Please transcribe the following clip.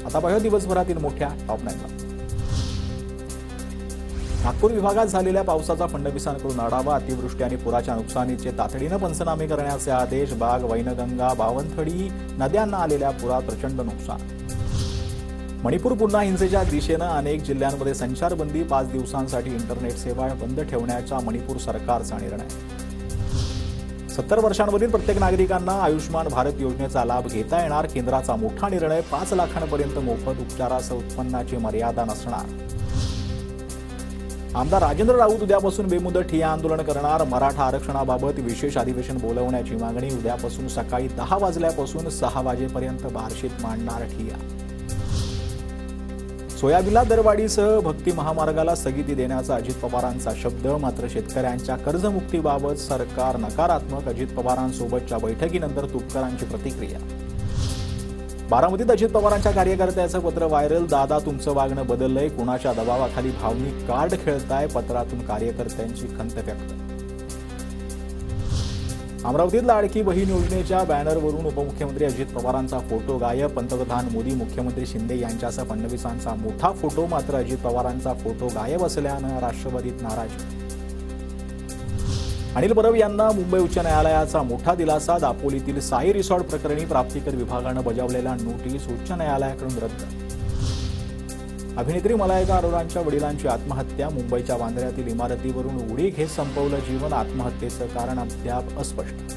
आता पाहूया दिवसभरातील मोठ्या टॉप 9 ला। नागपूर विभागात झालेल्या पावसाचा फडणवीसांकडून आढावा। अतिवृष्टी आणि पुराच्या नुकसानीचे तातडीने पंचनामे करण्याचे आदेश। बाग, वैनगंगा, बावनथडी नद्यांना आलेल्या पुरात प्रचंड नुकसान। मणिपूर पुन्हा हिंसेच्या दिशेने। अनेक जिल्ह्यांमध्ये संचारबंदी। 5 दिवसांसाठी इंटरनेट सेवा बंद ठेवण्याचा मणिपूर सरकारचा निर्णय। 70 वर्षांवरील प्रत्येक नागरिकांना आयुष्मान भारत योजनेचा लाभ घेता येणार। केंद्राचा मोठा निर्णय। 5 लाखांपर्यंत मोफत उपचारासह उत्पन्नाची मर्यादा नसणार। आमदार राजेंद्र राऊत उद्यापासून बेमुदत ठिय्या आंदोलन करणार। मराठा आरक्षणाबाबत विशेष अधिवेशन बोलवण्याची मागणी। उद्यापासून सकाळी 10 वाजल्यापासून 6 वाजेपर्यंत बार्शीत मांडणार ठिय्या। सोयाबीनला दरवाढीसह भक्ती महामार्गाला स्थगिती देण्याचा अजित पवारांचा शब्द। मात्र शेतकऱ्यांच्या कर्जमुक्तीबाबत सरकार नकारात्मक। अजित पवारांसोबतच्या बैठकीनंतर तुपकरांची प्रतिक्रिया। बारामतीत अजित पवारांच्या कार्यकर्त्याचं पत्र व्हायरल। दादा, तुमचं वागणं बदललंय। कुणाच्या दबावाखाली भावनिक कार्ड खेळताय। पत्रातून कार्यकर्त्यांची खंत व्यक्त। अमरावतीत लाडकी बहीण योजनेच्या बॅनरवरून उपमुख्यमंत्री अजित पवारांचा फोटो गायब। पंतप्रधान मोदी, मुख्यमंत्री शिंदे यांच्यासह फडणवीसांचा मोठा फोटो। मात्र अजित पवारांचा फोटो गायब असल्यानं राष्ट्रवादीत नाराजी। अनिल परब यांना मुंबई उच्च न्यायालयाचा मोठा दिलासा। दापोलीतील साई रिसॉर्ट प्रकरणी प्राप्तिकर विभागानं बजावलेल्या नोटीस उच्च न्यायालयाकडून रद्द। अभिनेत्री मलायका अरोरांच्या वडिलांची आत्महत्या। मुंबईच्या वांद्र्यातील इमारतीवरून उडी घेत संपवलं जीवन। आत्महत्येचं कारण अद्याप अस्पष्ट।